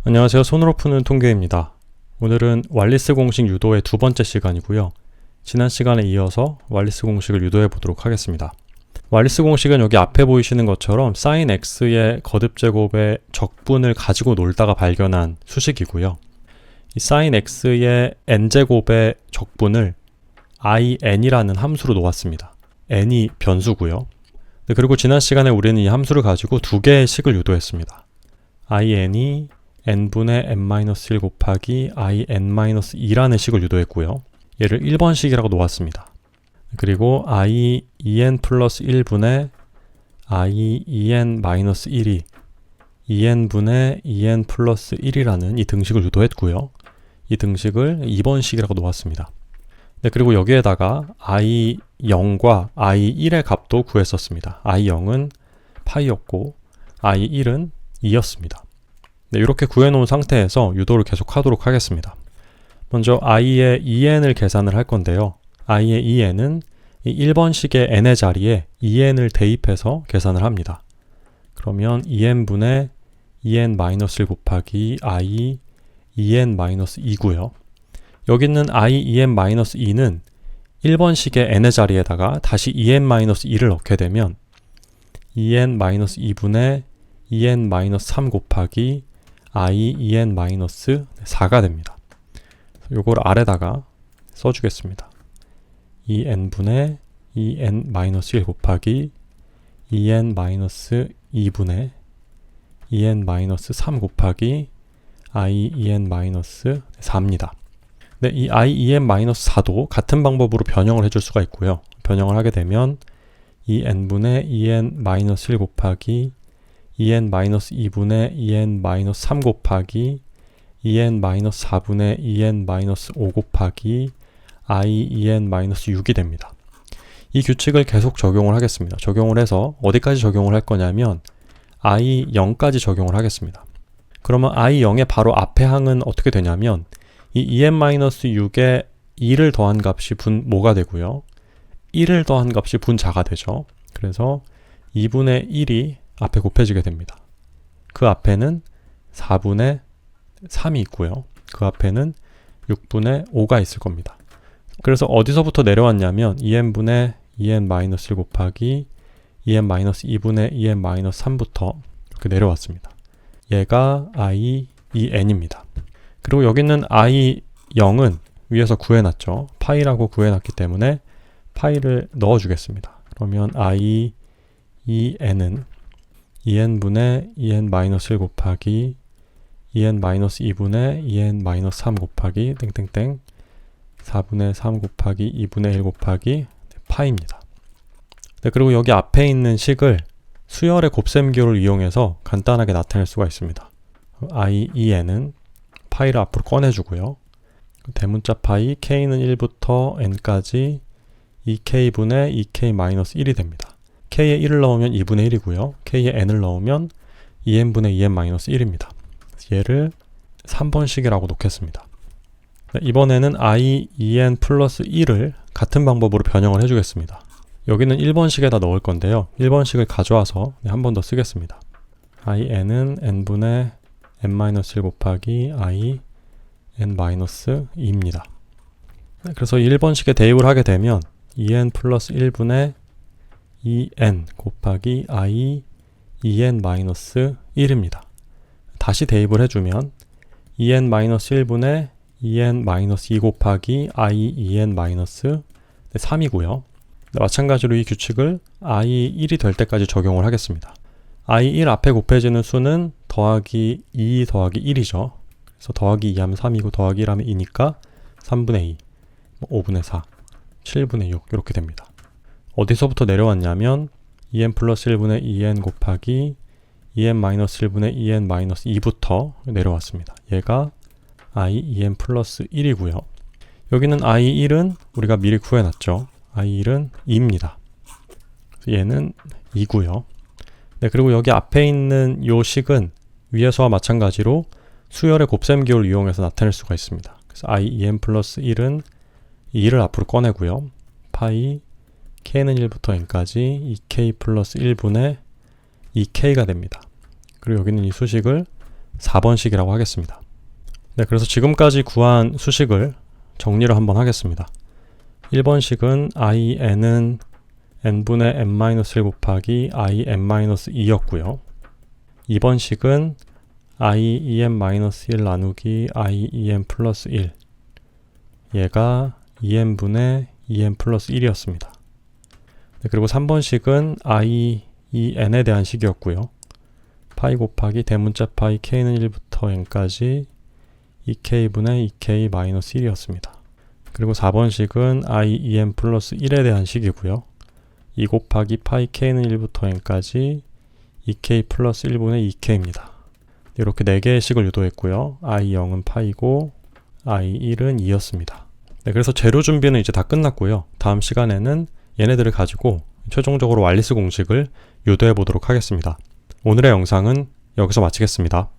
안녕하세요. 손으로 푸는 통계입니다. 오늘은 왈리스 공식 유도의 두 번째 시간이고요. 지난 시간에 이어서 왈리스 공식을 유도해 보도록 하겠습니다. 왈리스 공식은 여기 앞에 보이시는 것처럼 sin x의 거듭제곱의 적분을 가지고 놀다가 발견한 수식이고요. 이 sin x의 n제곱의 적분을 in이라는 함수로 놓았습니다. n이 변수고요. 그리고 지난 시간에 우리는 이 함수를 가지고 두 개의 식을 유도했습니다. in이 n분의 n-1 곱하기 in-2라는 식을 유도했고요. 얘를 1번식이라고 놓았습니다. 그리고 i2n 플러스 1분의 i2n-1이 2n분의 2n 플러스 1이라는 이 등식을 유도했고요. 이 등식을 2번식이라고 놓았습니다. 그리고 여기에다가 i0과 i1의 값도 구했었습니다. i0은 파이였고 i1은 2였습니다. 이렇게 구해놓은 상태에서 유도를 계속 하도록 하겠습니다. 먼저 i의 2n을 계산을 할 건데요. i의 2n은 이 1번식의 n의 자리에 2n을 대입해서 계산을 합니다. 그러면 2n분의 2n-1 곱하기 i 2n-2고요. 여기 있는 i 2n-2는 1번식의 n의 자리에다가 다시 2n-2를 넣게 되면 2n-2분의 2n-3 곱하기 i 2n-4가 됩니다. 요걸 아래다가 써주겠습니다. 2n분의 2n-1 곱하기 2n-2분의 2n-3 곱하기 i 2n-4입니다. 네, 이 i 2n-4도 같은 방법으로 변형을 해줄 수가 있고요. 변형을 하게 되면 2n분의 2n-1 곱하기 2n-2분의 2n-3 곱하기 2n-4분의 2n-5 곱하기 i 2n-6이 됩니다. 이 규칙을 계속 적용을 하겠습니다. 적용을 해서 어디까지 적용을 할 거냐면 i0까지 적용을 하겠습니다. 그러면 i0의 바로 앞에 항은 어떻게 되냐면 이 2n-6에 2를 더한 값이 분모가 되고요. 1을 더한 값이 분자가 되죠. 그래서 2분의 1이 앞에 곱해지게 됩니다. 그 앞에는 4분의 3이 있고요. 그 앞에는 6분의 5가 있을 겁니다. 그래서 어디서부터 내려왔냐면 2n분의 2n-1 곱하기 2n-2분의 2n-3부터 이렇게 내려왔습니다. 얘가 i2n입니다. 그리고 여기 있는 i0은 위에서 구해놨죠. 파이라고 구해놨기 때문에 파이를 넣어주겠습니다. 그러면 i2n은 2n분의 2n-1 곱하기 2n-2분의 2n-3 곱하기 땡땡땡 4분의 3 곱하기 2분의 1 곱하기 파입니다. 네, 그리고 여기 앞에 있는 식을 수열의 곱셈기호를 이용해서 간단하게 나타낼 수가 있습니다. i2n은 파이를 앞으로 꺼내주고요. 대문자 파이 k는 1부터 n까지 2k분의 2k-1이 됩니다. k에 1을 넣으면 2분의 1이고요. k에 n을 넣으면 2n분의 2n-1입니다. 얘를 3번식이라고 놓겠습니다. 네, 이번에는 i 2n 플러스 1을 같은 방법으로 변형을 해주겠습니다. 여기는 1번식에다 넣을 건데요. 1번식을 가져와서 한 번 더 쓰겠습니다. i n은 n분의 n-1 곱하기 i n-2입니다. 네, 그래서 1번식에 대입을 하게 되면 2n 플러스 1분의 2n 곱하기 i 2n-1입니다. 다시 대입을 해주면 2n-1분의 2n-2 곱하기 i 2n-3이고요. 마찬가지로 이 규칙을 i1이 될 때까지 적용을 하겠습니다. i1 앞에 곱해지는 수는 더하기 2 더하기 1이죠. 그래서 더하기 2 하면 3이고 더하기 1 하면 2니까 3분의 2, 5분의 4, 7분의 6 이렇게 됩니다. 어디서부터 내려왔냐면 2n 플러스 1분의 2n 곱하기 2n-1분의 2n-2부터 내려왔습니다. 얘가 i2n 플러스 1이고요. 여기는 i1은 우리가 미리 구해놨죠. i1은 2입니다. 얘는 2고요. 네, 그리고 여기 앞에 있는 요 식은 위에서와 마찬가지로 수열의 곱셈기호를 이용해서 나타낼 수가 있습니다. 그래서 i2n 플러스 1은 2를 앞으로 꺼내고요. 파이 k는 1부터 n까지 2k 플러스 1분의 2k가 됩니다. 그리고 여기는 이 수식을 4번식이라고 하겠습니다. 네, 그래서 지금까지 구한 수식을 정리를 한번 하겠습니다. 1번식은 in은 n분의 n-1 곱하기 in-2였고요. 2번식은 i-en-1 나누기 i-en 플러스 1, 얘가 2n분의 2n 플러스 1이었습니다. 네, 그리고 3번식은 i-n에 대한 식이었고요. 파이 곱하기 대문자 파이 k는 1부터 n까지 2k분의 2k 마이너스 1이었습니다. 그리고 4번식은 i-en 플러스 1에 대한 식이고요. 2 곱하기 파이 k는 1부터 n까지 2k 플러스 1분의 2k입니다. 이렇게 4개의 식을 유도했고요. i0은 파이고 i1은 2였습니다. 네, 그래서 재료 준비는 이제 다 끝났고요. 다음 시간에는 얘네들을 가지고 최종적으로 왈리스 공식을 유도해 보도록 하겠습니다. 오늘의 영상은 여기서 마치겠습니다.